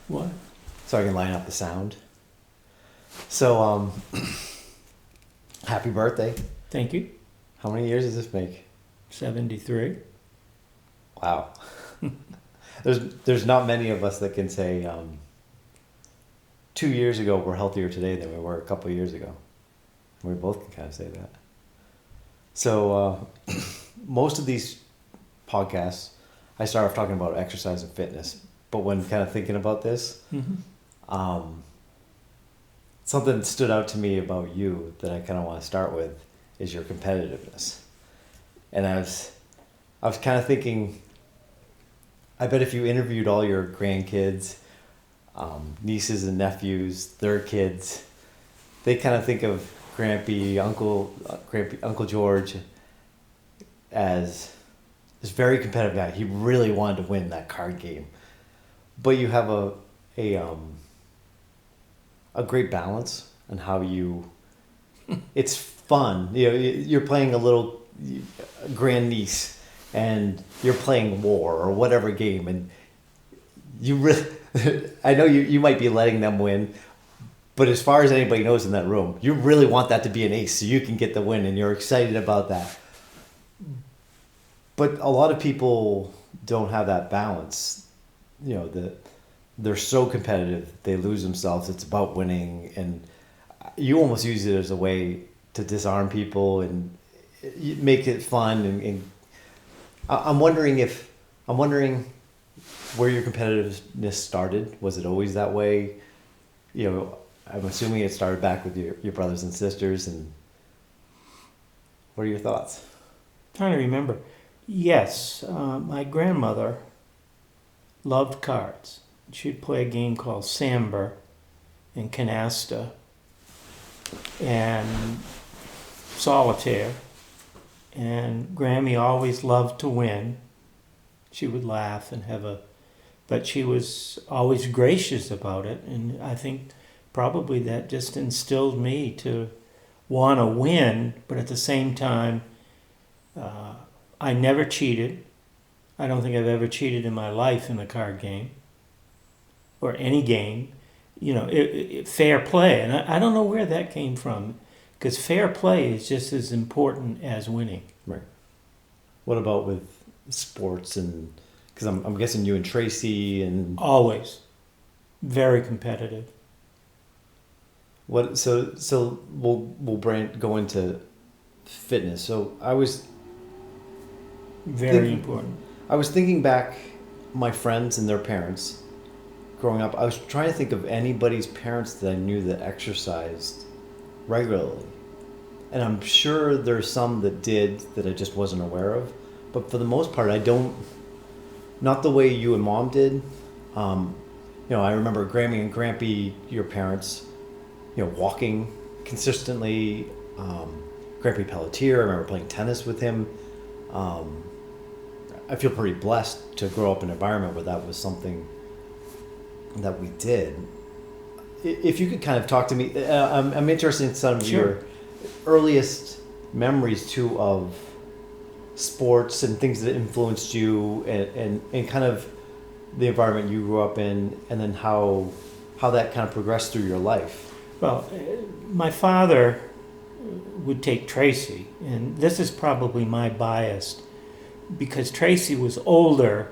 What? so I can line up the sound. So, happy birthday. Thank you. How many years does this make? 73. Wow. There's not many of us that can say 2 years ago we're healthier today than we were a couple of years ago. We both can kind of say that. So most of these podcasts, I start off talking about exercise and fitness. But when kind of thinking about this, something stood out to me about you that I kind of want to start with is your competitiveness. And I was kind of thinking, I bet if you interviewed all your grandkids, nieces and nephews, their kids, they kind of think of Uncle George as this very competitive guy. He really wanted to win that card game, but you have a great balance on how you. It's fun. You're playing a little grandniece, and you're playing war or whatever game, and you really. I know you might be letting them win, but as far as anybody knows in that room, you really want that to be an ace so you can get the win, and you're excited about that. But a lot of people don't have that balance. They're so competitive, they lose themselves. It's about winning, and you almost use it as a way to disarm people and make it fun. And I'm wondering where your competitiveness started. Was it always that way? I'm assuming it started back with your brothers and sisters. And what are your thoughts? Trying to remember. Yes, my grandmother loved cards. She'd play a game called Samber and Canasta and Solitaire. And Grammy always loved to win. She would laugh and but she was always gracious about it. And I think probably that just instilled me to want to win, but at the same time, I never cheated. I don't think I've ever cheated in my life in a card game or any game. Fair play. And I don't know where that came from, because fair play is just as important as winning. Right. What about with sports? And because I'm guessing you and Tracy and Always. Very competitive. what? So we'll go into fitness. So Very important. I was thinking back, my friends and their parents growing up. I was trying to think of anybody's parents that I knew that exercised regularly. And I'm sure there's some that did that I just wasn't aware of. But for the most part, I don't, not the way you and Mom did. I remember Grammy and Grampy, your parents, walking consistently. Grampy Pelletier, I remember playing tennis with him. I feel pretty blessed to grow up in an environment where that was something that we did. If you could kind of talk to me, I'm interested in some of your earliest memories too of sports and things that influenced you, and kind of the environment you grew up in, and then how that kind of progressed through your life. Well, my father would take Tracy, and this is probably my bias, because Tracy was older.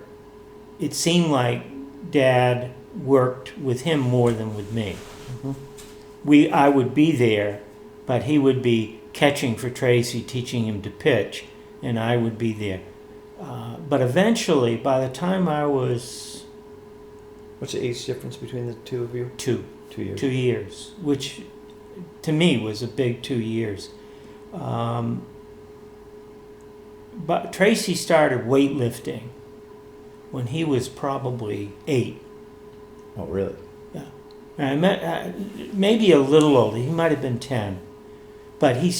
It seemed like Dad worked with him more than with me. Mm-hmm. I would be there, but he would be catching for Tracy, teaching him to pitch, and I would be there. But eventually, by the time I was... What's the age difference between the two of you? 2. 2 years. 2 years, which to me was a big 2 years. But Tracy started weightlifting when he was probably 8. Oh, really? Yeah. And I met maybe a little older. He might have been 10. But he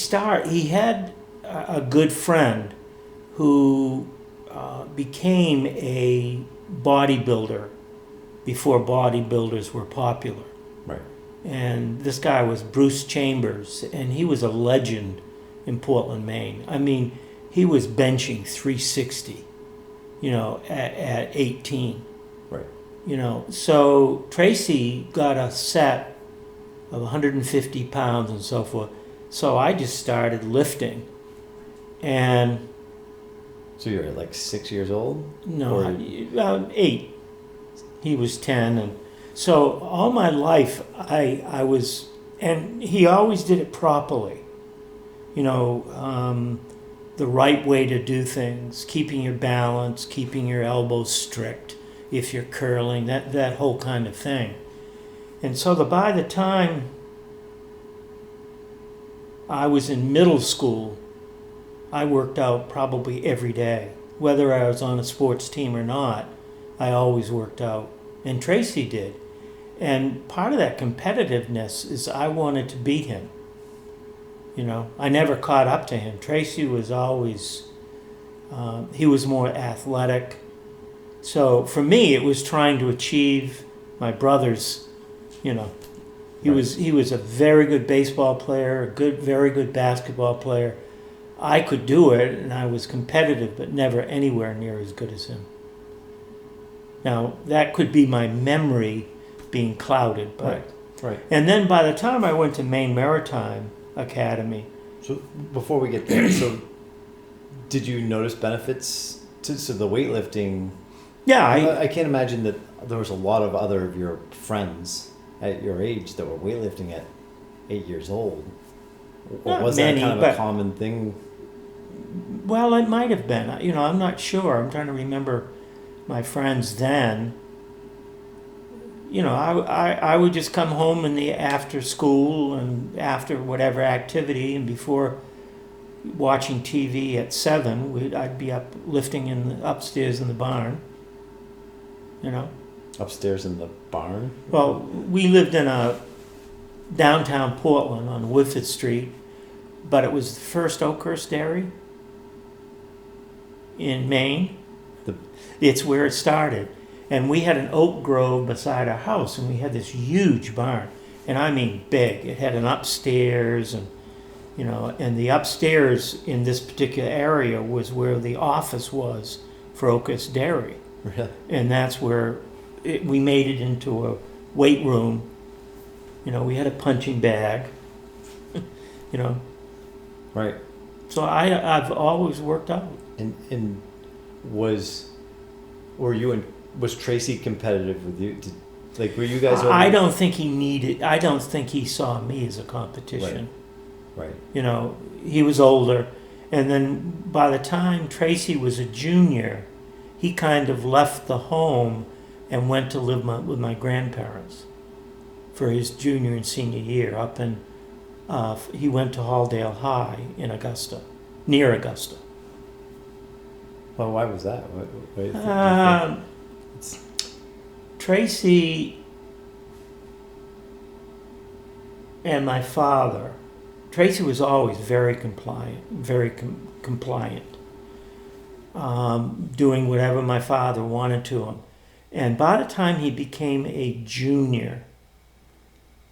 had a good friend who became a bodybuilder before bodybuilders were popular. Right. And this guy was Bruce Chambers, and he was a legend in Portland, Maine. I mean, he was benching 360, at 18. Right. So Tracy got a set of 150 pounds and so forth. So I just started lifting. And So you're like 6 years old? no, Or- 8. He was 10. And so all my life, I was, and he always did it properly. The right way to do things, keeping your balance, keeping your elbows strict if you're curling, that whole kind of thing. And so by the time I was in middle school, I worked out probably every day. Whether I was on a sports team or not, I always worked out. And Tracy did. And part of that competitiveness is I wanted to beat him. I never caught up to him. Tracy was always, he was more athletic. So for me, it was trying to achieve my brother's, He Right. was a very good baseball player, very good basketball player. I could do it, and I was competitive, but never anywhere near as good as him. Now, that could be my memory being clouded, but... Right. And then by the time I went to Maine Maritime Academy... So before we get there, so did you notice benefits to the weightlifting? Yeah, I can't imagine that there was a lot of other of your friends at your age that were weightlifting at 8 years old. Or Not was many, that kind of but- a common thing? Well, it might have been. I'm not sure. I'm trying to remember my friends then. I would just come home in the after school and after whatever activity, and before watching TV at 7, I'd be up lifting upstairs in the barn. Upstairs in the barn? Well, we lived in a downtown Portland on Woodford Street, but it was the first Oakhurst Dairy in Maine. It's where it started. And we had an oak grove beside our house, and we had this huge barn. And I mean big. It had an upstairs, and the upstairs in this particular area was where the office was for Oakhurst Dairy. Really? And that's where we made it into a weight room. We had a punching bag. Right. So I've always worked out. And was Tracy competitive with you? Were you guys? I don't think he needed. I don't think he saw me as a competition. Right. He was older, and then by the time Tracy was a junior, he kind of left the home and went to live with my grandparents for his junior and senior year. He went to Halldale High in Augusta, near Augusta. Well, why was that? What do you think? Tracy and my father. Tracy was always very compliant, doing whatever my father wanted to him. And by the time he became a junior,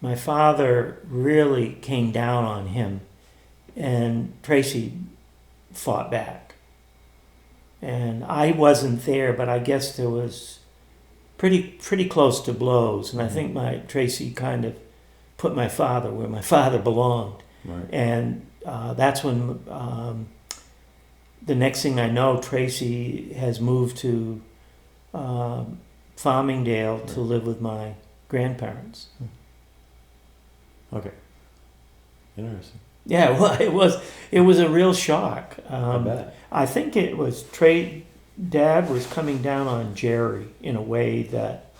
my father really came down on him, and Tracy fought back. And I wasn't there, but I guess there was pretty close to blows. And I think Tracy kind of put my father where my father belonged. Right. And that's when the next thing I know, Tracy has moved to Farmingdale to live with my grandparents. Okay. Interesting. Yeah, well, it was a real shock. I bet. I think it was Dad was coming down on Jerry in a way that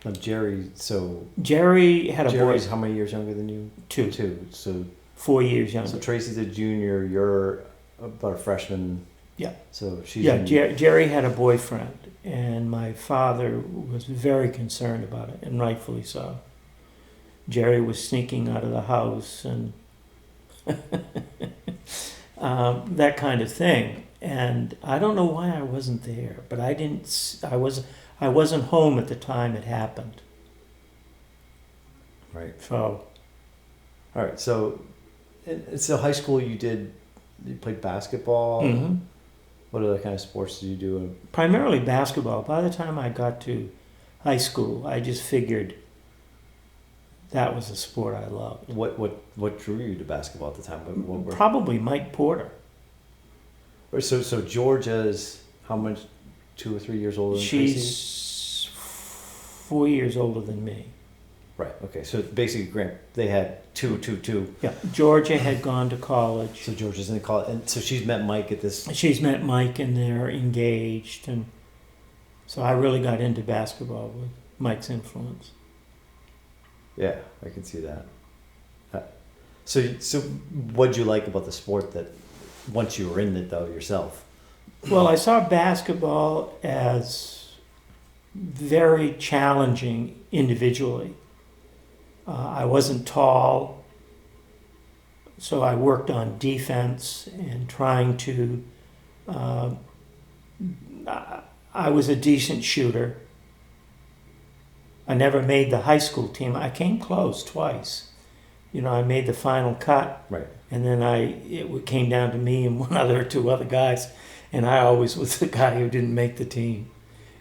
Now, Jerry. So Jerry had a Jerry's boy. how many years younger than you? 2. 2. So 4 years younger. So Tracy's a junior. You're about a freshman. Yeah. So she's. Yeah, in- Jerry had a boyfriend, and my father was very concerned about it, and rightfully so. Jerry was sneaking out of the house and that kind of thing. And I don't know why I wasn't there, but I wasn't home at the time it happened. Right. So All right. So high school you played basketball. mhm. What other kind of sports did you do? Primarily basketball. By the time I got to high school. I just figured that was a sport I loved. What drew you to basketball at the time? Probably Mike Porter. So Georgia's how much? 2 or 3 years older than Tracy? She's 4 years older than me. Right. Okay. So basically, Grant, they had two. Yeah. Georgia had gone to college. So Georgia's in college, and so she's met Mike at this. She's met Mike, and they're engaged, and so I really got into basketball with Mike's influence. Yeah, I can see that. So what'd you like about the sport that once you were in it though yourself? Well, I saw basketball as very challenging individually. I wasn't tall, so I worked on defense and trying to. I was a decent shooter. I never made the high school team. I came close twice. I made the final cut, Right. and then it came down to me and one other or two other guys, and I always was the guy who didn't make the team.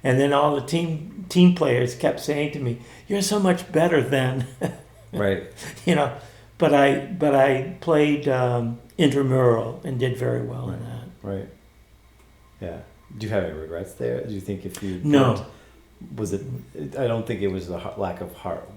And then all the team players kept saying to me, "You're so much better than," Right. But I played intramural and did very well in that. Right. Yeah. Do you have any regrets there? Do you think if you No. Was it? I don't think it was the lack of heart,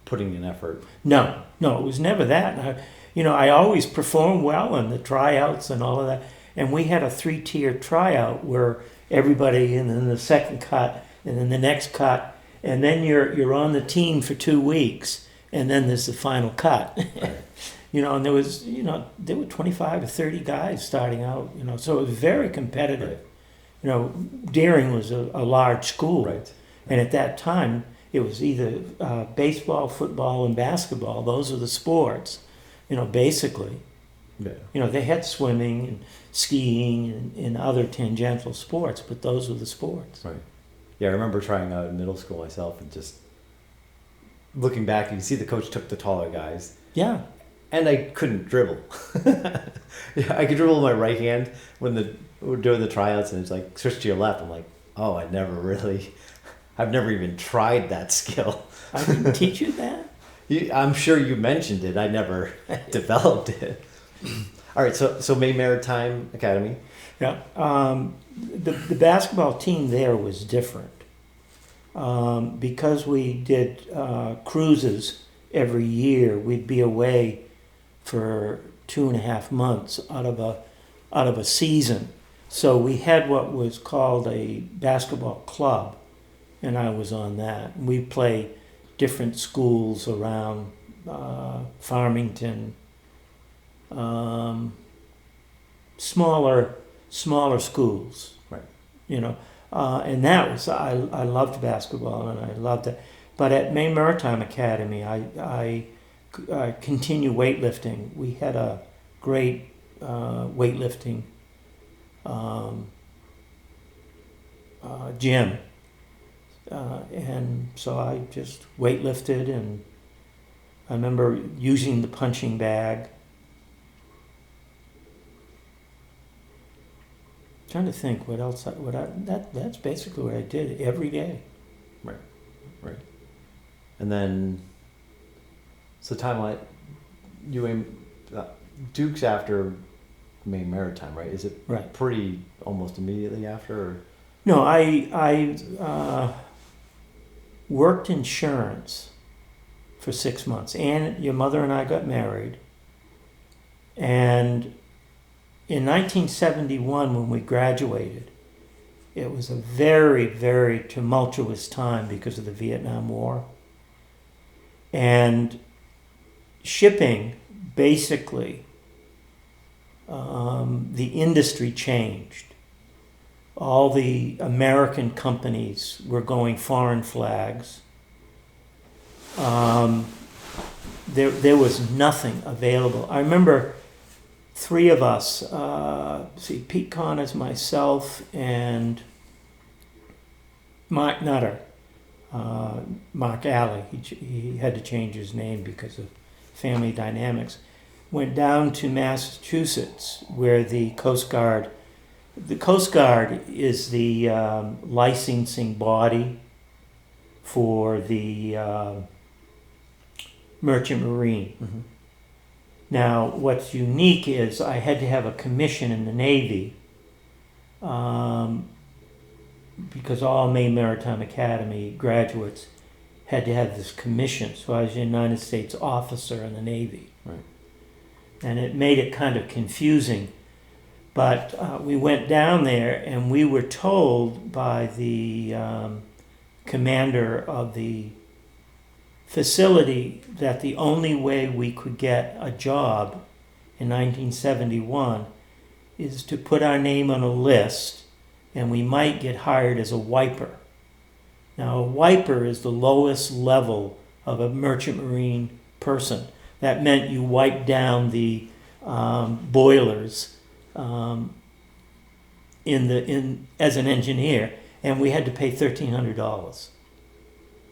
putting in effort. No, it was never that. I always performed well in the tryouts and all of that. And we had a 3-tier tryout where everybody, and then the second cut, and then the next cut, and then you're on the team for 2 weeks, and then there's the final cut. Right. And there were 25 or 30 guys starting out. So it was very competitive. Right. Deering was a large school. Right. And at that time, it was either baseball, football, and basketball. Those were the sports, basically. Yeah. They had swimming and skiing and other tangential sports, but those were the sports. Right. Yeah, I remember trying out in middle school myself and just looking back, you can see the coach took the taller guys. Yeah. And I couldn't dribble. Yeah, I could dribble with my right hand when we're doing the tryouts, and it's like, switch to your left. I'm like, oh, I've never even tried that skill. I didn't teach you that? I'm sure you mentioned it. I never developed it. All right, so May Maritime Academy. Yeah. The basketball team there was different. Because we did cruises every year, we'd be away for 2.5 months out of a season. So we had what was called a basketball club, and I was on that. We play different schools around Farmington, smaller schools. Right. And that was I loved basketball and I loved it. But at Maine Maritime Academy, I continue weightlifting. We had a great weightlifting gym. And so I just weightlifted, and I remember using the punching bag. Trying to think what else that's basically what I did every day. Right. And then, so timeline, you aim Duke's after Maine Maritime, right? Is it Right. pretty almost immediately after? Or? No, I worked insurance for 6 months, and your mother and I got married, and in 1971 when we graduated, it was a very, very tumultuous time because of the Vietnam War, and shipping basically the industry changed. All the American companies were going foreign flags. There was nothing available. I remember 3 of us, Pete Connors, myself, and Mark Nutter, Mark Alley, he had to change his name because of family dynamics, went down to Massachusetts where the Coast Guard is the licensing body for the Merchant Marine. Mhm. Now, what's unique is I had to have a commission in the Navy because all Maine Maritime Academy graduates had to have this commission. So I was a United States officer in the Navy. Right. And it made it kind of confusing. But we went down there and we were told by the commander of the facility that the only way we could get a job in 1971 is to put our name on a list and we might get hired as a wiper. Now, a wiper is the lowest level of a merchant marine person. That meant you wiped down the boilers as an engineer, and we had to pay $1,300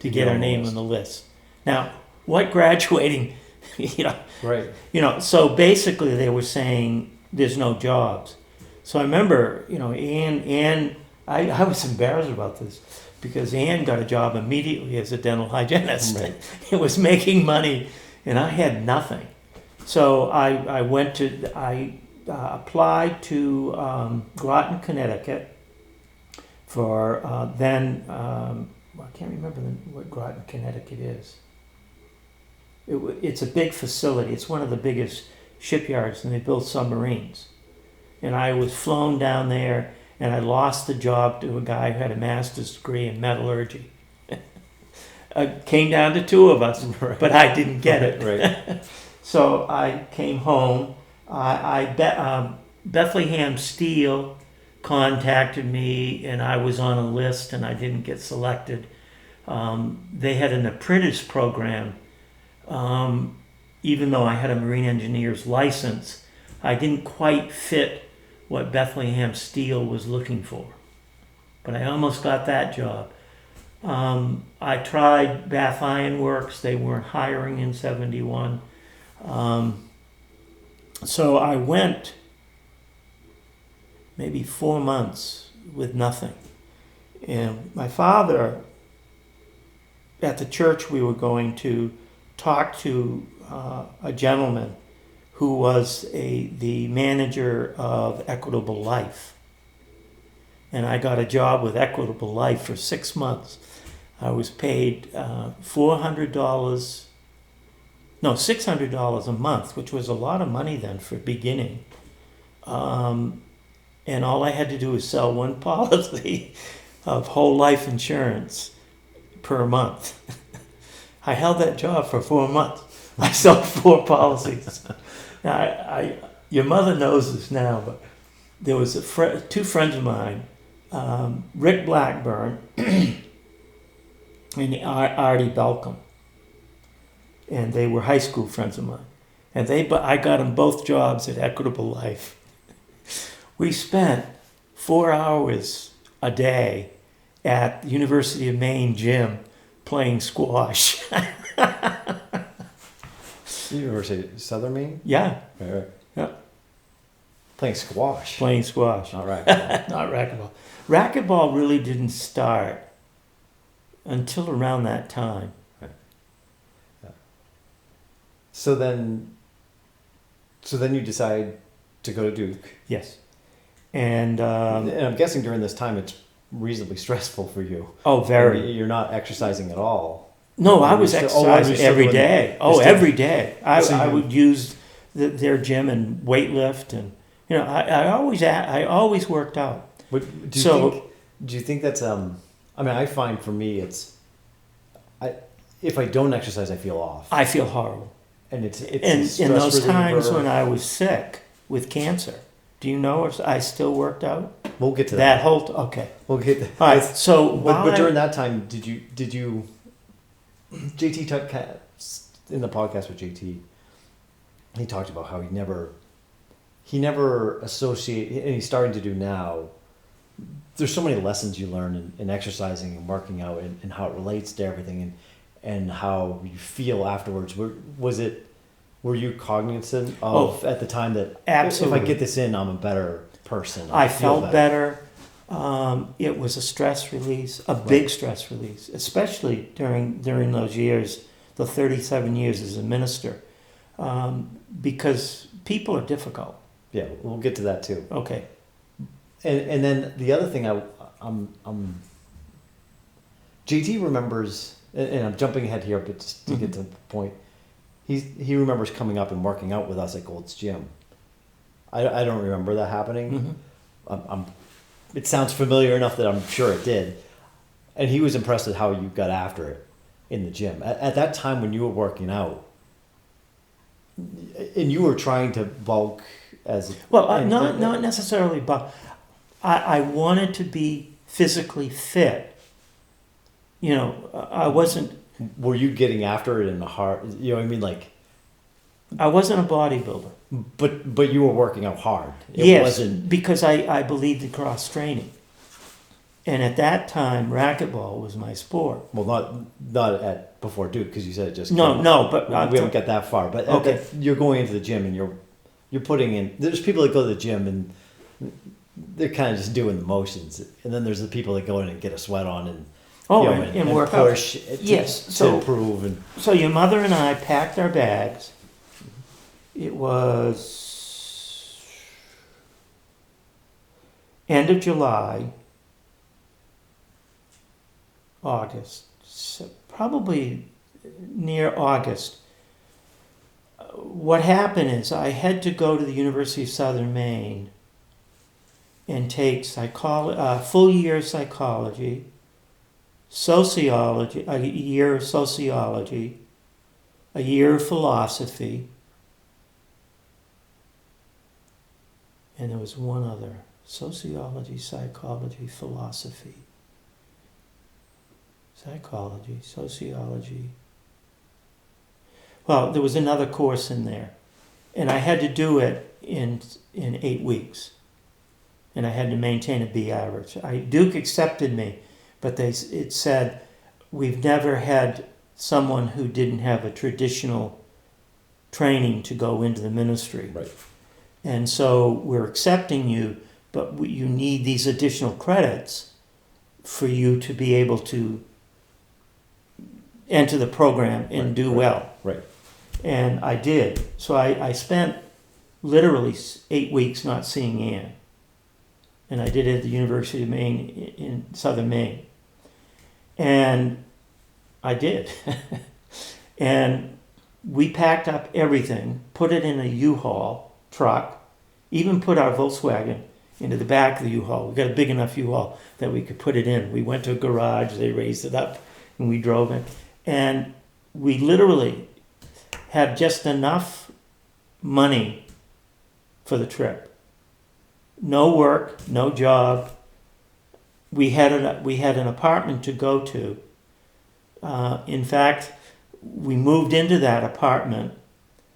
to get our name on the list. Now, what graduating, Right. So basically they were saying there's no jobs. So I remember, Ann, I was embarrassed about this because Ann got a job immediately as a dental hygienist. Right. It was making money, and I had nothing. So I applied to Groton, Connecticut for I can't remember what Groton, Connecticut is. It's a big facility. It's one of the biggest shipyards, and they build submarines. And I was flown down there, and I lost the job to a guy who had a master's degree in metallurgy. Came down to two of us, Right. but I didn't get it. Right. So I came home. Bethlehem Steel contacted me, and I was on a list, and I didn't get selected. They had an apprentice program. Even though I had a marine engineer's license, I didn't quite fit what Bethlehem Steel was looking for. But I almost got that job. I tried Bath Iron Works. They weren't hiring in 71. So I went maybe 4 months with nothing. And my father, at the church we were going to, talked to a gentleman who was the manager of Equitable Life. And I got a job with Equitable Life for 6 months. I was paid $600 a month, which was a lot of money then for beginning. And all I had to do was sell one policy of whole life insurance per month. I held that job for 4 months. I sold 4 policies. Now, your mother knows this now, but there was two friends of mine, Rick Blackburn and Artie Belcom, and they were high school friends of mine. And I got them both jobs at Equitable Life. We spent 4 hours a day at the University of Maine gym playing squash. University of Southern Maine? Yeah. Right. Yeah. Playing squash. Playing squash. Not right. Not racquetball. Racquetball really didn't start until around that time. Right. Yeah. So then you decide to go to Duke. Yes. And And I'm guessing during this time it's reasonably stressful for you. oh, very. You're not exercising at all. No, I was You're exercising still every doing- day. you're still- Every day. So I you- would use their gym and weight lift, and I always worked out. But do you think that's I mean, I find for me if I don't exercise I feel off. I feel horrible. And it's And a in stress those times reliever. when I was sick with cancer, do you know if I still worked out? We'll get to That that. whole okay. We'll get to, All right. So but during that time did you JT talked in the podcast with JT, he talked about how he never associate, and he's starting to do now. There's so many lessons you learn in exercising and working out and how it relates to everything and how you feel afterwards. Were you cognizant of at the time that absolutely. if I get this in, I'm a better person? I feel felt better. It was a stress release, a big stress release, especially during those years, the 37 years as a minister, because people are difficult. Yeah, we'll get to that too. Okay. And then the other thing I'm JT remembers, and I'm jumping ahead here, but just to get to the point, he remembers coming up and working out with us at Gold's Gym. I don't remember that happening. It sounds familiar enough that I'm sure it did. And he was impressed at how you got after it in the gym. At that time when you were working out, and you were trying to bulk as... Well, not necessarily, but I wanted to be physically fit. You know, I wasn't... Were you getting after it in the hard... You know what I mean? Like... I wasn't a bodybuilder. But you were working out hard. Yes, wasn't... because I believed in cross-training. And at that time, racquetball was my sport. Well, not at before Duke, because you said it just... No, but... we haven't got that far. But okay. You're going into the gym and you're putting in... There's people that go to the gym and they're kind of just doing the motions. And then there's the people that go in and get a sweat on and... and work push out. Yes, to improve. And so your mother and I packed our bags. It was end of July, August, so probably near August. What happened is I had to go to the University of Southern Maine and take full year psychology, sociology, a year of sociology, a year of philosophy, and there was one other: sociology, psychology, philosophy. Psychology, sociology. Well, there was another course in there, and I had to do it in 8 weeks, and I had to maintain a B average. Duke accepted me, but it said, we've never had someone who didn't have a traditional training to go into the ministry. right. And so we're accepting you, but you need these additional credits for you to be able to enter the program and do well. Right. And I did. So I spent literally 8 weeks not seeing Ann. And I did it at the University of Maine in Southern Maine. And I did. And we packed up everything, put it in a U-Haul truck, even put our Volkswagen into the back of the U-Haul. We got a big enough U-Haul that we could put it in. We went to a garage, they raised it up, and we drove it. And we literally had just enough money for the trip. No work, no job. We had an apartment to go to. In fact, we moved into that apartment.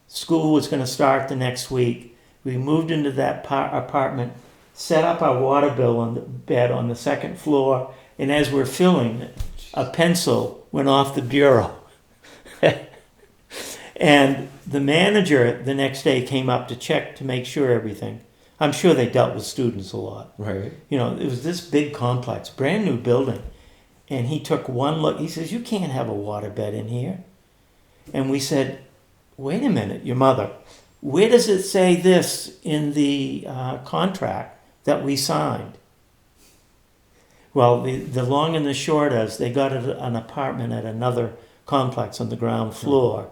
School was going to start the next week. We moved into that apartment, set up our water bill on the bed on the second floor, and as we're filling it, a pencil went off the bureau. And the manager the next day came up to check to make sure everything. I'm sure they dealt with students a lot. Right. You know, it was this big complex, brand new building. And he took one look. He says, "You can't have a waterbed in here." And we said, "Wait a minute, your mother. Where does it say this in the contract that we signed?" Well, the long and the short is they got an apartment at another complex on the ground floor,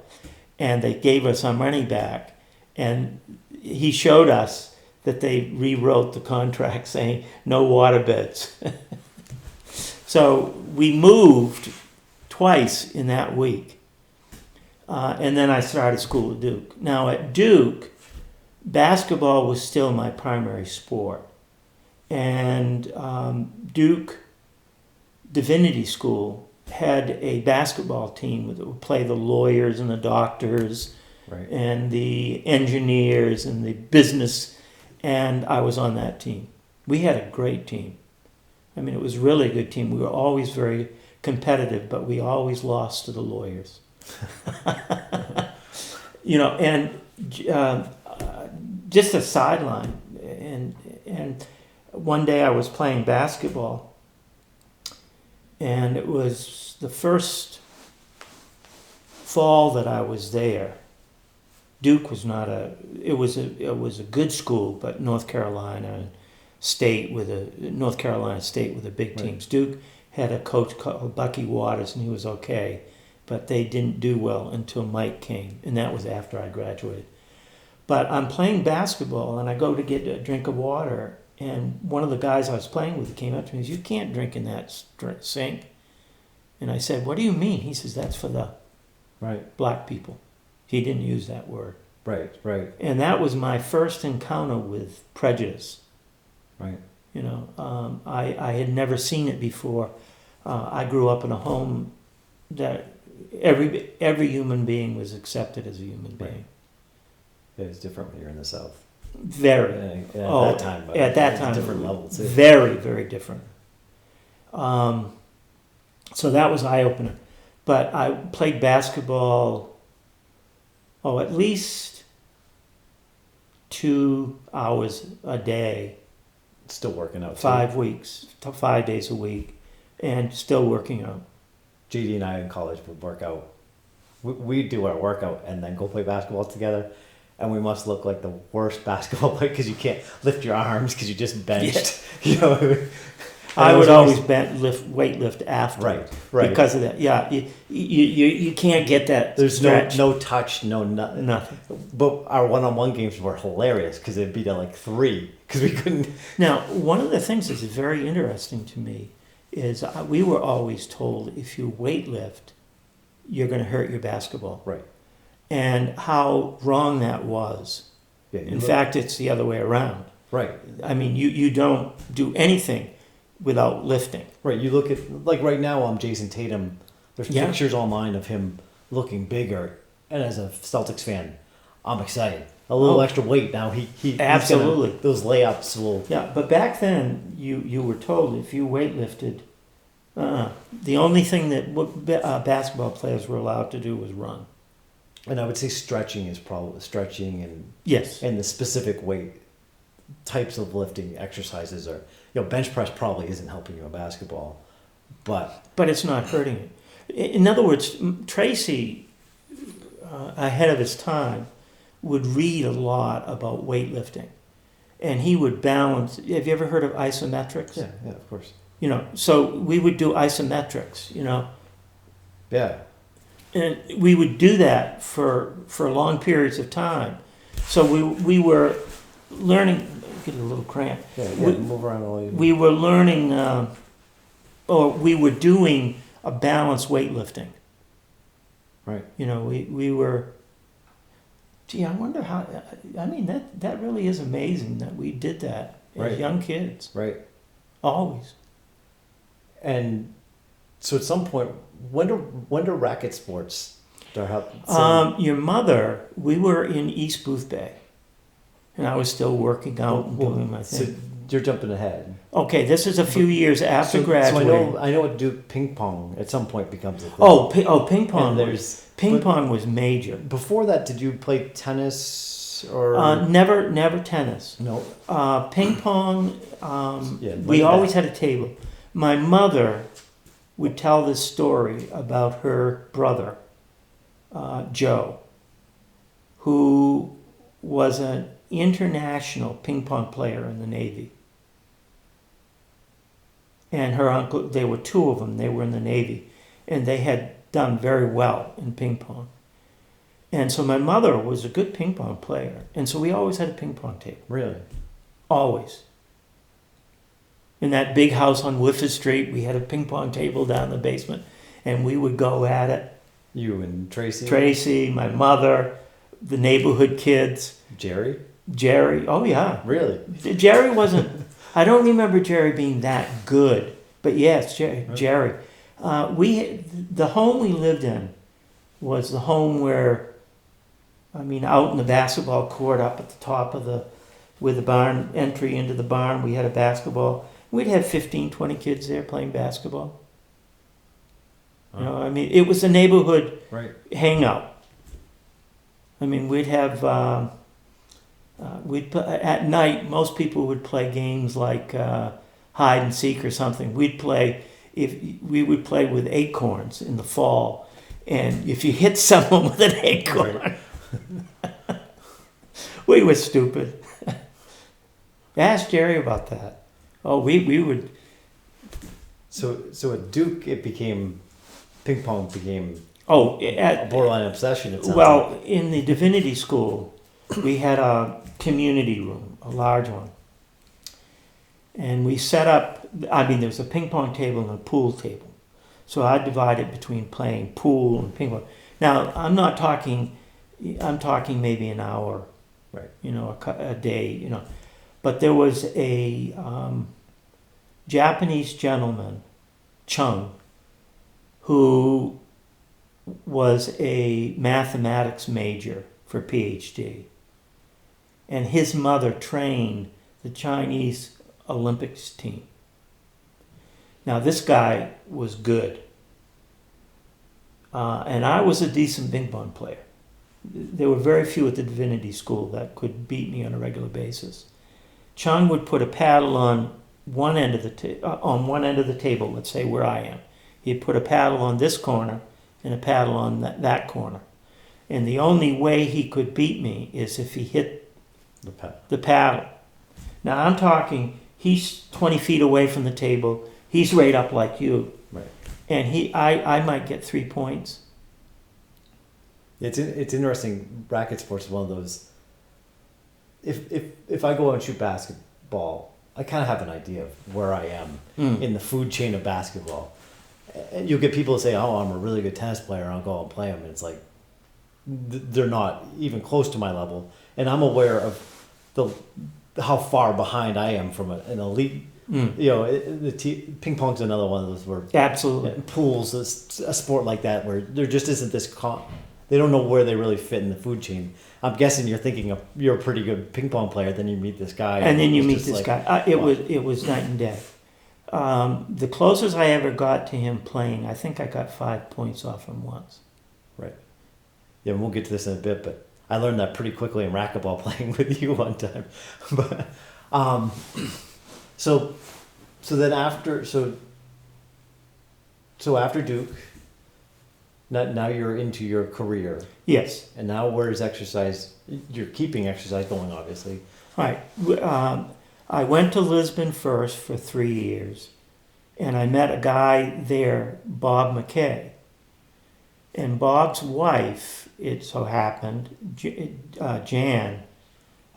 and they gave us our money back. And he showed us that they rewrote the contract saying no waterbeds. So we moved twice in that week. And then I started school at Duke. Now at Duke, basketball was still my primary sport. And Duke Divinity School had a basketball team that would play the lawyers and the doctors, right, and the engineers and the business, and I was on that team. We had a great team. I mean, it was really a good team. We were always very competitive, but we always lost to the lawyers. You know, and just a sideline, and one day I was playing basketball, and it was the first fall that I was there. Duke was not it was a good school, but North Carolina State with the big teams. Duke had a coach called Bucky Waters, and he was okay, but they didn't do well until Mike came, and that was after I graduated. But I'm playing basketball, and I go to get a drink of water, and one of the guys I was playing with came up to me and said, "You can't drink in that sink." And I said, "What do you mean?" He says, "That's for the black people." He didn't use that word. Right. And that was my first encounter with prejudice. Right. You know, I had never seen it before. I grew up in a home that every human being was accepted as a human being. Yeah, it's different when you're in the South. Very. At that time. But at that time, different level too. Very, very different. So that was eye-opener. But I played basketball, at least 2 hours a day. Still working out. 5 weeks, 5 days a week, and still working out. JD and I in college would work out. We do our workout and then go play basketball together. And we must look like the worst basketball player because you can't lift your arms because you just benched. Yeah. You know, I would always weightlift after. Right. Because of that. Yeah, you can't get that. There's stretch. no touch, nothing. But our one-on-one games were hilarious because it'd be to like 3 because we couldn't. Now, one of the things that's very interesting to me is we were always told if you weightlift, you're going to hurt your basketball. Right. And how wrong that was. Yeah, in fact, it's the other way around. Right. I mean, you don't do anything without lifting. Right. You look at, like right now, Jason Tatum. There's pictures online of him looking bigger. And as a Celtics fan, I'm excited. A little extra weight now. He absolutely. Those layups will. Yeah, but back then, you were told if you weightlifted, the only thing that basketball players were allowed to do was run. And I would say stretching and yes, and the specific weight types of lifting exercises are, bench press probably isn't helping you in basketball, but it's not hurting it. In other words, Tracy, ahead of his time, would read a lot about weightlifting, and he would balance. Have you ever heard of isometrics? Yeah, of course. So we would do isometrics. Yeah. And we would do that for long periods of time. So we were learning. Get a little cramp. Yeah, move around all you. We were learning, or we were doing a balanced weightlifting. Right. We were. Gee, I wonder how. I mean, that really is amazing that we did that as young kids. Right. Always. And so at some point, when do racket sports start happening? Your mother, we were in East Boothbay, and I was still working out and doing my thing. So you're jumping ahead. Okay, this is a few years after graduating. So I know what Duke ping pong at some point becomes a thing. Ping pong. Ping pong was major. Before that, did you play tennis or? Never tennis. No. Ping pong. We always had a table. My mother would tell this story about her brother, Joe, who was an international ping pong player in the Navy. And her uncle, there were 2 of them, they were in the Navy, and they had done very well in ping pong. And so my mother was a good ping pong player, and so we always had a ping pong table. Really? Always. In that big house on Whifford Street, we had a ping pong table down in the basement, and we would go at it. You and Tracy? Tracy, my mother, the neighborhood kids. Jerry? Oh yeah. Really? Jerry wasn't, I don't remember Jerry being that good, but yes, Jerry. The home we lived in was the home where, out in the basketball court up at the top of with the barn, entry into the barn, we had a basketball. We'd have 15, 20 kids there playing basketball. It was a neighborhood hangout. We'd have At night, most people would play games like hide and seek or something. We would play with acorns in the fall, and if you hit someone with an acorn, we were stupid. Ask Jerry about that. Oh, we would. So at Duke, ping pong became A a borderline obsession. It sounds well, like. in the divinity school, we had a community room, a large one. And we set up, there was a ping pong table and a pool table. So I divided between playing pool and ping pong. Now, I'm talking maybe an hour, Right. a day, But there was a Japanese gentleman, Chung, who was a mathematics major for PhD. And his mother trained the Chinese Olympics team. Now, this guy was good. And I was a decent ping pong player. There were very few at the divinity school that could beat me on a regular basis. Chung would put a paddle on one end of the table, let's say where I am. He'd put a paddle on this corner and a paddle on that corner. And the only way he could beat me is if he hit the paddle. Now I'm talking, he's 20 feet away from the table. He's right up like you. Right. And I might get 3 points. It's interesting. Racket sports is one of those. If I go out and shoot basketball, I kind of have an idea of where I am in the food chain of basketball. And you'll get people to say, "Oh, I'm a really good tennis player," and I'll go out and play them, and it's like they're not even close to my level, and I'm aware of how far behind I am from an elite. Ping pong's another one of those where Absolutely. Pools, a sport like that where there just isn't this. They don't know where they really fit in the food chain. I'm guessing you're thinking you're a pretty good ping pong player, then you meet this guy, And then you meet this like, guy. It was night and day. The closest I ever got to him playing, I think I got 5 points off him once. Right. Yeah, and we'll get to this in a bit, but I learned that pretty quickly in racquetball playing with you one time. But so after Duke, now you're into your career. Yes. And now where is exercise? You're keeping exercise going, obviously. Right. I went to Lisbon first for 3 years, and I met a guy there, Bob McKay. And Bob's wife, it so happened, Jan,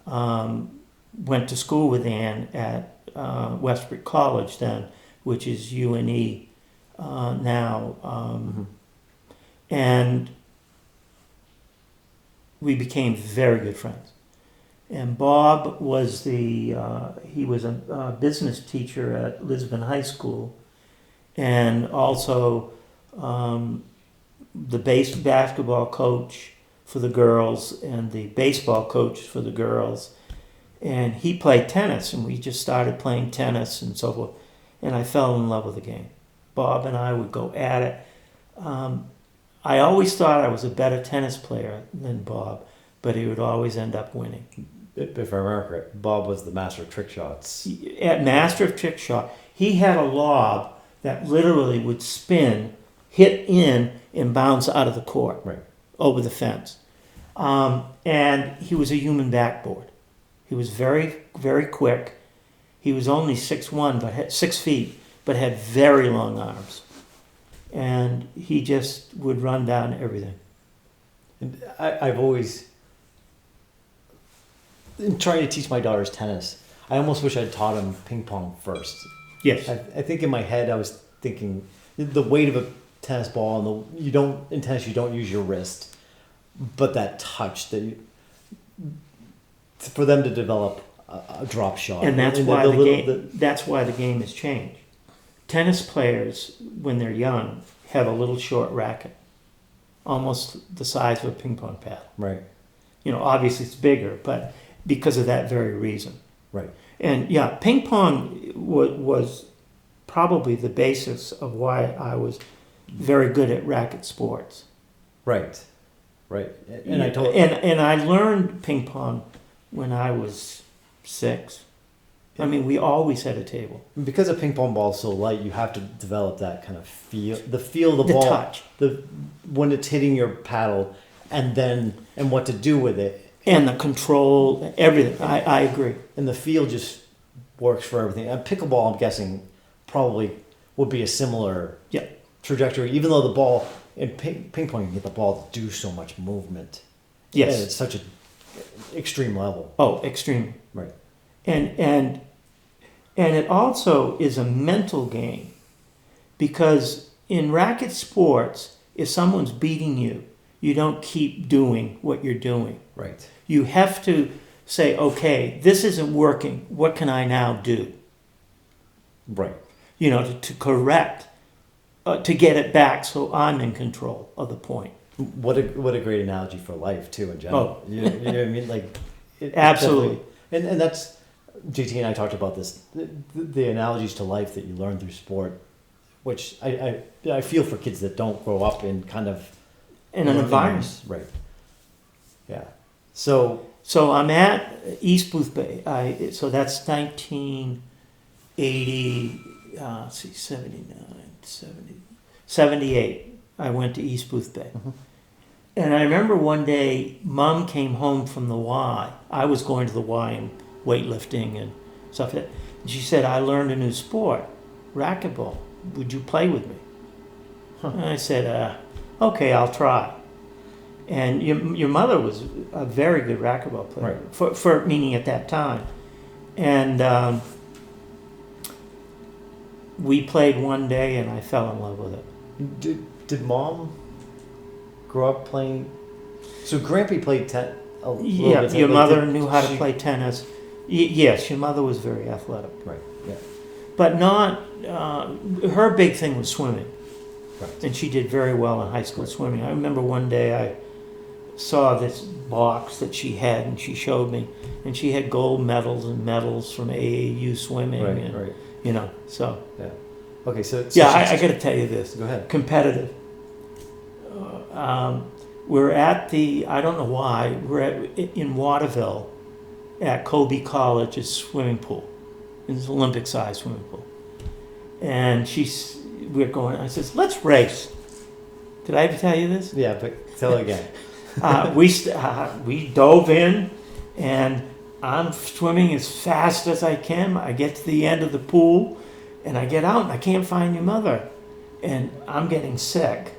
went to school with Ann at Westbrook College then, which is UNE now. And we became very good friends. And Bob was he was a business teacher at Lisbon High School, and also the basketball coach for the girls and the baseball coach for the girls. And he played tennis, and we just started playing tennis and so forth. And I fell in love with the game. Bob and I would go at it. I always thought I was a better tennis player than Bob, but he would always end up winning. If I remember correct, Bob was the master of trick shots. At master of trick shot, he had a lob that literally would spin, hit in, and bounce out of the court, Right. over the fence. And he was a human backboard. He was very, very quick. He was only 6'1", but had 6 feet, but had very long arms. And he just would run down everything. And I've always, in trying to teach my daughters tennis, I almost wish I'd taught them ping pong first. Yes. I think in my head I was thinking the weight of a tennis ball, and in tennis you don't use your wrist, but that touch for them to develop a drop shot. And that's why that's why the game has changed. Tennis players, when they're young, have a little short racket, almost the size of a ping pong paddle. Right. Obviously it's bigger, but because of that very reason. Right. And yeah, ping pong was probably the basis of why I was very good at racket sports. Right. Right. And I learned ping pong when I was 6. I mean, we always had a table. Because a ping pong ball is so light, you have to develop that kind of feel of the The ball, touch. when it's hitting your paddle, and what to do with it, And the control, everything. I agree. and the feel just works for everything. And pickleball, I'm guessing, probably would be a similar Yeah. trajectory, even though the ball in ping pong, you get the ball to do so much movement. Yes. And it's such an extreme level. Oh, extreme. Right. And it also is a mental game, because in racket sports, if someone's beating you, you don't keep doing what you're doing. Right. You have to say, okay, this isn't working. What can I now do? Right. You know, to correct, to get it back so I'm in control of the point. What a great analogy for life too in general. You know what I mean? Like Absolutely. and that's JT and I talked about this, the analogies to life that you learn through sport, which I feel for kids that don't grow up in kind of In an environment. Right. Yeah. So I'm at East Boothbay. So that's 1980, 79, 70, 78. I went to East Boothbay. Mhm. And I remember one day, Mom came home from the Y. I was going to the Y and weightlifting and stuff like that. And she said, I learned a new sport, racquetball. Would you play with me? And I said, okay, I'll try. And your mother was a very good racquetball player, Right. for meaning at that time. And we played one day, and I fell in love with it. did Mom grow up playing? So Grampy played a little Yeah, bit. your Like, mother did knew how to she- play tennis. Yes, your mother was very athletic, Right. Yeah. but not. Her big thing was swimming, Right. and she did very well in high school swimming. I remember one day I saw this box that she had, and she showed me, and she had gold medals and medals from AAU swimming, Right. and Right. you know. So Yeah. Okay. So yeah, she's- I got to tell you this. Go ahead. Competitive. We're at the, I don't know why, in Waterville at Colby College's swimming pool. It's an Olympic-sized swimming pool. And we're going, I says, let's race. Did I ever tell you this? Yeah, but tell it again. We dove in, and I'm swimming as fast as I can. I get to the end of the pool, and I get out, and I can't find your mother. And I'm getting sick.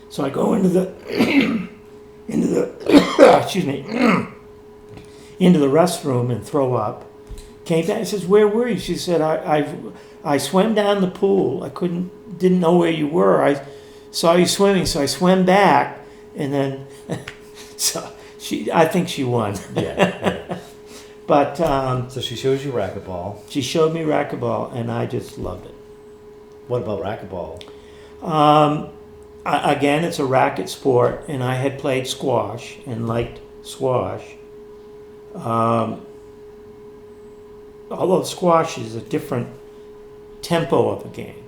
So I go into the excuse me, into the restroom and throw up. Came back and says, "Where were you?" She said, I swam down the pool. Didn't know where you were. I saw you swimming, so I swam back, and then so I think she won. Yeah. But So she shows you racquetball. she showed me racquetball, and I just loved it. What about racquetball? Again, it's a racket sport, and I had played squash and liked squash. Although squash is a different tempo of a game.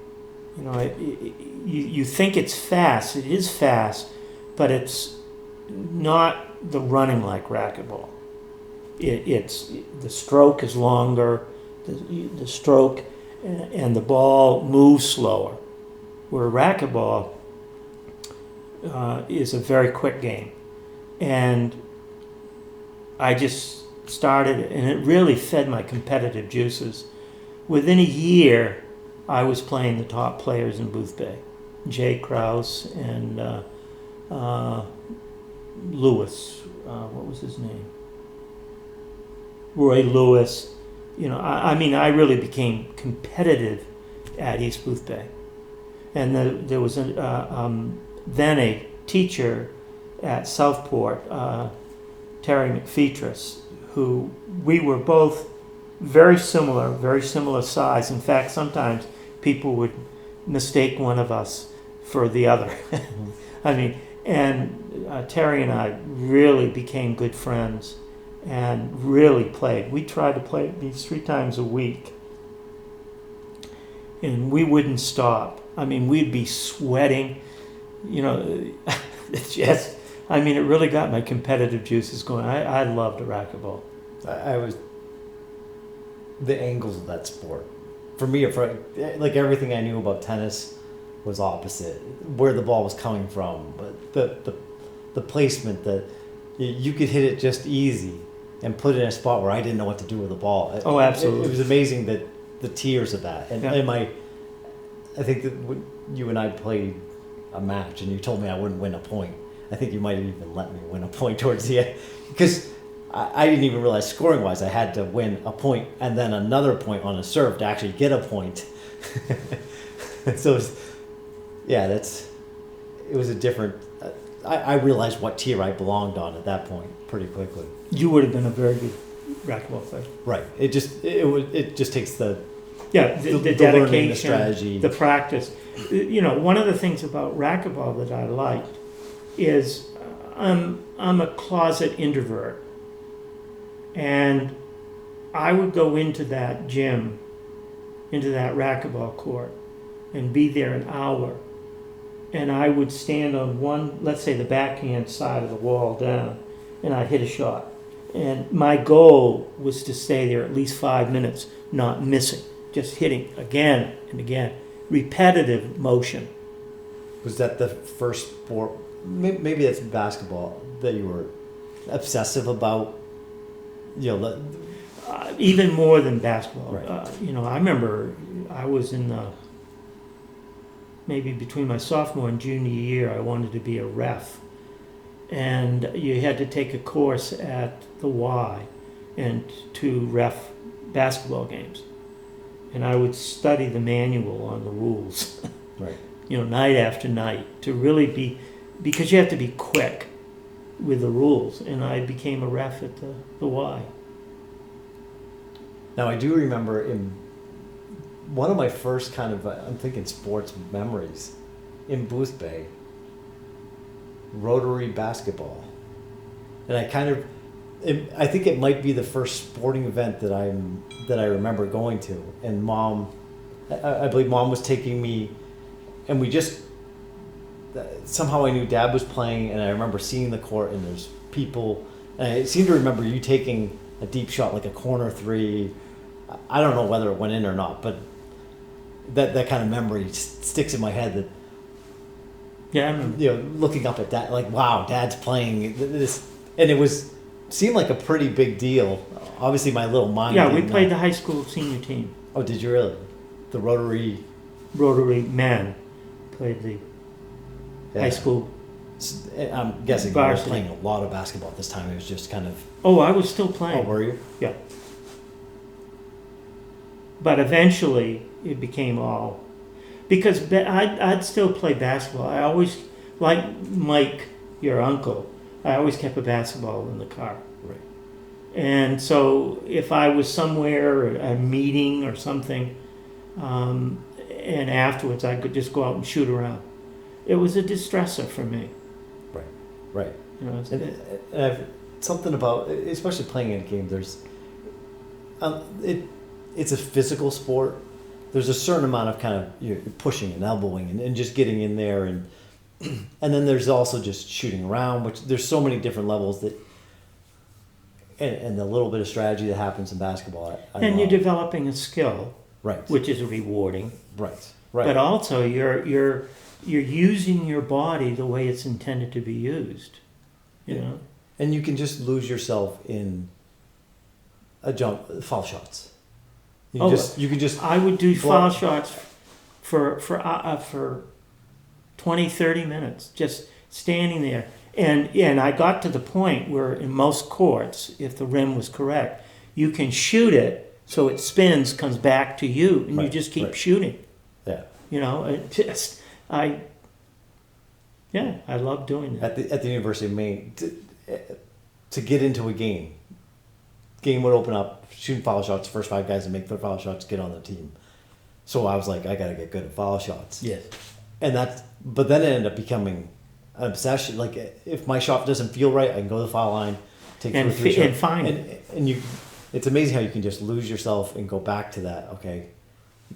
You know, you think it's fast. It is fast, but it's not the running like racquetball. It's the stroke is longer, the stroke, and the ball moves slower. Where racquetball is a very quick game, and I just started, and it really fed my competitive juices. Within a year, I was playing the top players in Boothbay, Jay Krause and Lewis. What was his name? Roy Lewis. You know, I mean, I really became competitive at East Boothbay. And there was then a teacher at Southport, Terry McFeetris, who we were both very similar size. In fact, sometimes people would mistake one of us for the other. Mm-hmm. I mean, and Terry and I really became good friends and really played. We tried to play these 3 times a week, and we wouldn't stop. I mean, we'd be sweating, you know, just I mean, it really got my competitive juices going. I loved racquetball. I was the angles of that sport. For me, like everything I knew about tennis was opposite. Where the ball was coming from, but the placement that you could hit it just easy and put it in a spot where I didn't know what to do with the ball. Oh, absolutely. It was amazing that the tiers of that. And, Yeah. I think that when you and I played a match and you told me I wouldn't win a point, I think you might have even let me win a point towards the end. Because I didn't even realize scoring wise I had to win a point and then another point on a serve to actually get a point. So it was a different. I realized what tier I belonged on at that point pretty quickly. You would have been a very good racquetball player. Right. It just takes the The learning, dedication, the strategy, the practice. You know, one of the things about racquetball that I liked is I'm a closet introvert, and I would go into that gym, into that racquetball court, and be there an hour, and I would stand on one, let's say the backhand side of the wall down, and I'd hit a shot. And my goal was to stay there at least 5 minutes, not missing, just hitting again and again. Repetitive motion. Was that the first sport? Maybe that's basketball that you were obsessive about. You know, Even more than basketball. Right. You know, I remember I was in maybe between my sophomore and junior year, I wanted to be a ref. And you had to take a course at the Y and to ref basketball games. And I would study the manual on the rules, right. you know, night after night to really because you have to be quick with the rules. And I became a ref at the Y. Now I do remember in one of my first kind of, I'm thinking sports memories, in Booth Bay, Rotary basketball. And I think it might be the first sporting event that I remember going to. And I believe Mom was taking me, and we just, somehow I knew Dad was playing, and I remember seeing the court, and there's people, and I seem to remember you taking a deep shot, like a corner three. I don't know whether it went in or not, but that kind of memory sticks in my head that, Yeah, I remember. you know, looking up at Dad, like, wow, Dad's playing this, and it seemed like a pretty big deal. Obviously, my little mind. Yeah, we didn't played know. the high school senior team. Oh, did you really? The Rotary. Rotary men played the Yeah. high school. I'm guessing you were Varsity. playing a lot of basketball at this time. It was just kind of. Oh, I was still Oh, playing. were you? Yeah. But eventually it became all, because I'd still play basketball. I always, like Mike, your uncle, I always kept a basketball in the car. Right. And so if I was somewhere, a meeting or something, and afterwards I could just go out and shoot around. It was a distressor for me. Right. You know, And I've, something about, especially playing in a game, there's, it's a physical sport. There's a certain amount of kind of you're pushing and elbowing and just getting in there, and then there's also just shooting around, which there's so many different levels that, and the little bit of strategy that happens in basketball. and love. you're developing a skill, Right. which is rewarding. Right. But also you're using your body the way it's intended to be used. You Yeah. know? And you can just lose yourself in foul shots. You can just I would do Well- foul shots for 20, 30 minutes, just standing there. And I got to the point where in most courts, if the rim was correct, you can shoot it so it spins, comes back to you, and you Right, just keep right. shooting. yeah. You know, I love doing that. At the University of Maine, to get into a game would open up, shooting foul shots, first 5 guys that make their foul shots get on the team. So I was like, I gotta get good at foul shots. Yes. But then it ended up becoming an obsession. Like, if my shot doesn't feel right, I can go to the foul line, take 2 or 3 shots. And find it. And it's amazing how you can just lose yourself and go back to that. Okay,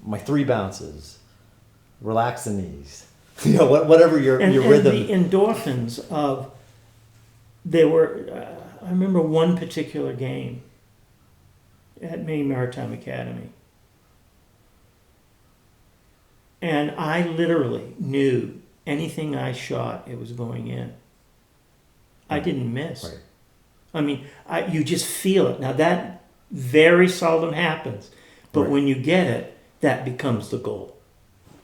my 3 bounces, relax the knees, you know, whatever your And rhythm. the endorphins of there were, I remember one particular game at Maine Maritime Academy. And I literally knew anything I shot, it was going in. I didn't miss. Right. I mean, you just feel it. Now that very seldom happens, but Right. when you get it, that becomes the goal.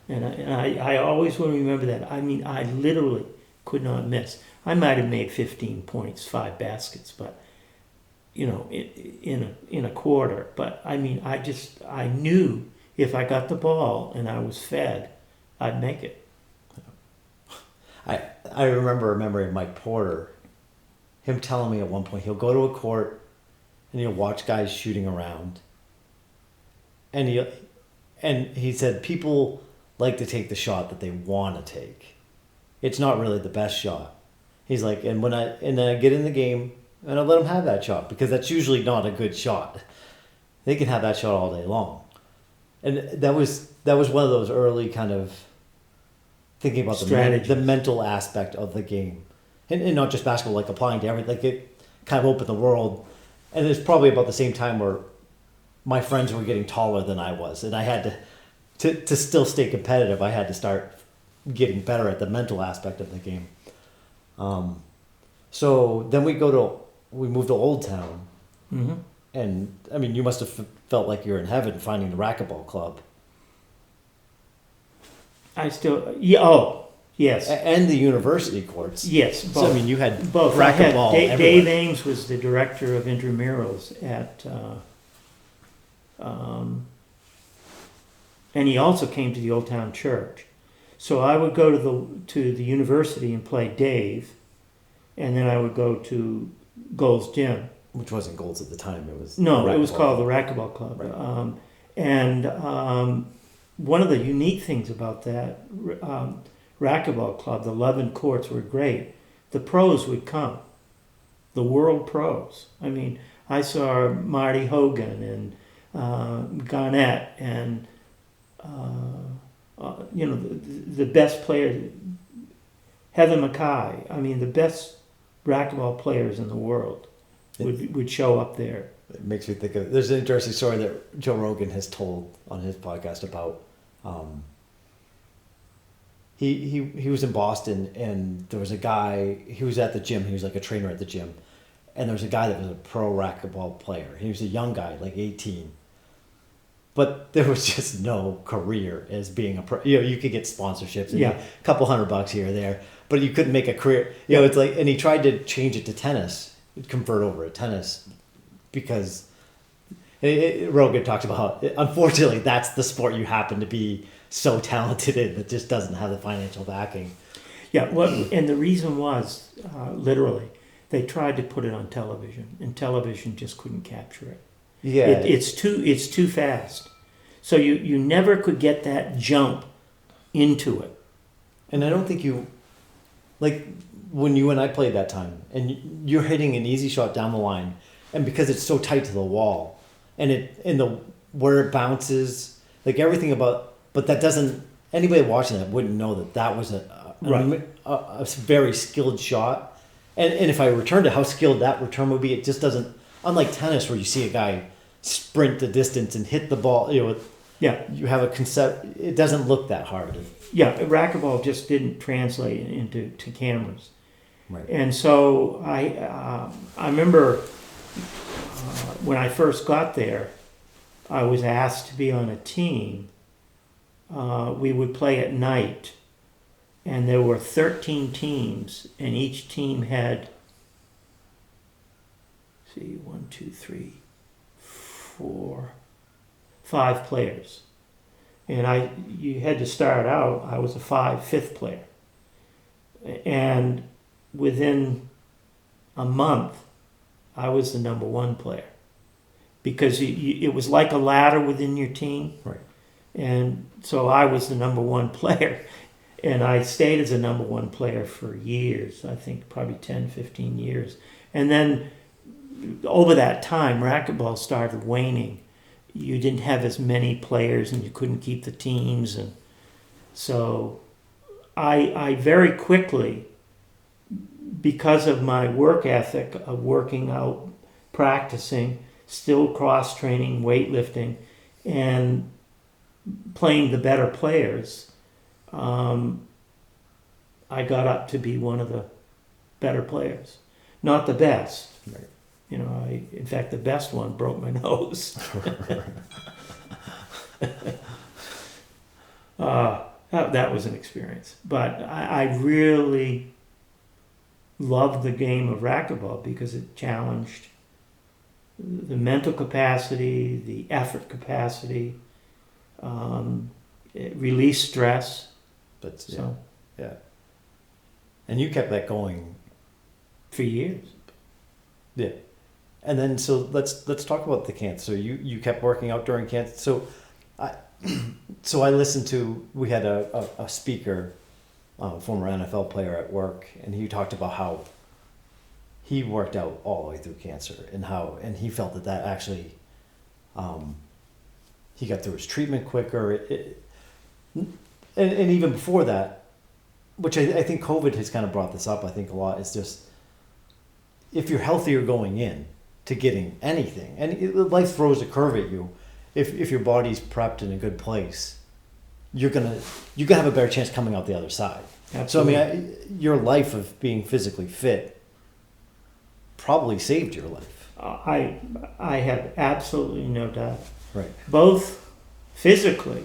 And I always will remember that. I mean, I literally could not miss. I might have made 15 points, 5 baskets, but in a quarter. But I mean, I knew if I got the ball and I was fed, I'd make it. I remember remembering Mike Porter, him telling me at one point he'll go to a court and he'll watch guys shooting around. And he said people like to take the shot that they want to take. It's not really the best shot. He's like, and then I get in the game and I let them have that shot because that's usually not a good shot. They can have that shot all day long. And that was one of those early kind of thinking about the mental aspect of the game. And not just basketball, like applying to everything. Like it kind of opened the world. And it's probably about the same time where my friends were getting taller than I was. And I had to still stay competitive, I had to start getting better at the mental aspect of the game. So then we moved to Old Town. Mm-hmm. And I mean, you must have felt like you were in heaven finding the racquetball club. Yes. And the university courts. Yes, both. So I mean, you had both. racquetball everywhere. Dave Ames was the director of intramurals at, and he also came to the Old Town Church. So I would go to the university and play Dave, and then I would go to Gold's Gym. Which wasn't Gold's at the time. It was it was called the Racquetball Club. Right. One of the unique things about that Racquetball Club, the 11 courts were great. The pros would come, the world pros. I mean, I saw Marty Hogan and Garnett and the best players, Heather Mackay. I mean, the best racquetball players in the world would show up there. It makes me think of, there's an interesting story that Joe Rogan has told on his podcast about he was in Boston and there was a guy, he was at the gym, he was like a trainer at the gym, and there was a guy that was a pro racquetball player. He was a young guy, like 18. But there was just no career as being a pro. You could get sponsorships and a couple $100 here or there, but you couldn't make a career. It's like, and he tried to change it to tennis, convert over to tennis, because Rogan talks about how, unfortunately, that's the sport you happen to be so talented in that just doesn't have the financial backing. Yeah, well, and the reason was, literally, they tried to put it on television, and television just couldn't capture it. Yeah, it's too fast. So you never could get that jump into it. And I don't think like when you and I played that time, and you're hitting an easy shot down the line, and because it's so tight to the wall, and where it bounces, like everything about, but that doesn't, anybody watching that wouldn't know that was a very skilled shot. And if I returned to how skilled that return would be, it just doesn't, unlike tennis where you see a guy sprint the distance and hit the ball, you have a concept, it doesn't look that hard. Yeah, racquetball just didn't translate into cameras. Right. And so I remember when I first got there, I was asked to be on a team. We would play at night, and there were 13 teams, and each team had, 5 players. And you had to start out, I was a fifth player. And within a month, I was the number 1 player. Because it was like a ladder within your team. Right. And so I was the number 1 player. And I stayed as a number 1 player for years, I think probably 10, 15 years. And then over that time, racquetball started waning. You didn't have as many players and you couldn't keep the teams. And so I very quickly because of my work ethic of working out, practicing, still cross training, weightlifting, and playing the better players, I got up to be one of the better players. Not the best. Right. You know, in fact, the best one broke my nose. That was an experience. But I really loved the game of racquetball because it challenged the mental capacity, the effort capacity, it released stress. That's So yeah. And you kept that going. for years. Yeah. And then so let's talk about the cancer. So you kept working out during cancer. So I listened to, we had a speaker, former NFL player at work, and he talked about how he worked out all the way through cancer and he felt that actually he got through his treatment quicker. And even before that, which I think COVID has kind of brought this up, I think a lot, is just if you're healthier going in to getting anything, and life throws a curve at you, if your body's prepped in a good place, you're gonna have a better chance coming out the other side. Absolutely. So I mean, your life of being physically fit probably saved your life. I have absolutely no doubt. Right. Both physically,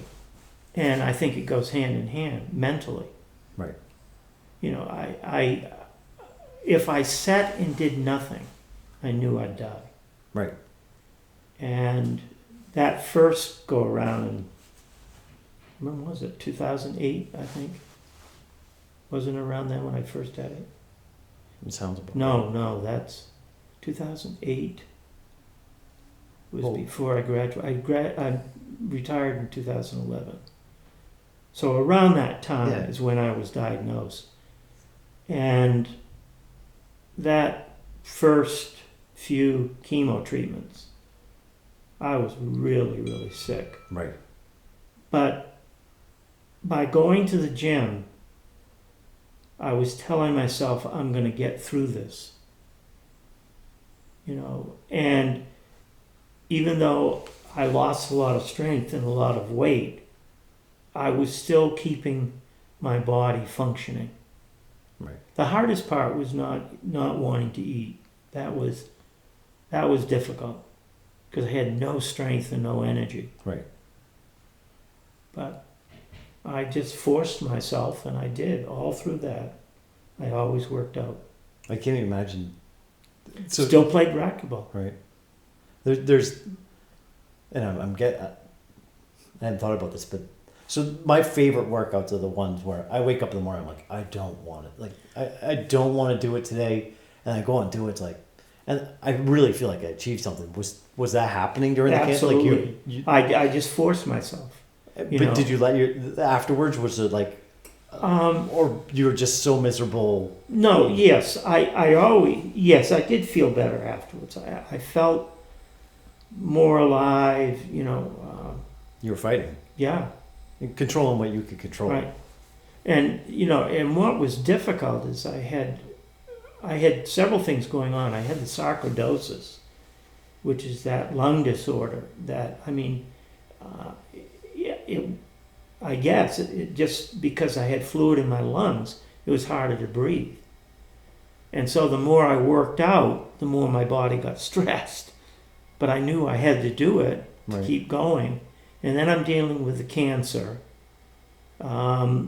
and I think it goes hand in hand mentally. Right. You know, I if I sat and did nothing, I knew I'd die. Right. And that first go around in, when was it? 2008, I think. Wasn't it around then when I first had it? It sounds about No, that's 2008. It was before I graduated. I retired in 2011. So around that time is when I was diagnosed. And that first few chemo treatments, I was really, really sick. Right. But by going to the gym, I was telling myself, I'm going to get through this. You know, and even though I lost a lot of strength and a lot of weight, I was still keeping my body functioning. Right. The hardest part was not wanting to eat. That was difficult because I had no strength and no energy. Right. But I just forced myself, and I did all through that. I always worked out. I can't even imagine. So, Still played racquetball. right. There's, and I hadn't thought about this, but so my favorite workouts are the ones where I wake up in the morning, I'm like, I don't want it. Like, I don't want to do it today. And I go and do it. It's like, and I really feel like I achieved something. Was that happening during the camp? Absolutely. Like I just forced myself. but did you let afterwards? Was it like, or you were just so miserable? No, yes. I did feel better afterwards. I felt more alive, you know. You were fighting. Yeah. And controlling what you could control. Right. And, you know, and what was difficult is I had several things going on. I had the sarcoidosis, which is that lung disorder that, I mean, I guess it just because I had fluid in my lungs, it was harder to breathe. And so the more I worked out, the more my body got stressed. But I knew I had to do it to keep going. And then I'm dealing with the cancer. But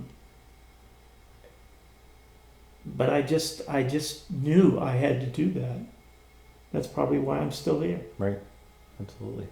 I just knew I had to do that. That's probably why I'm still here. Right. Absolutely.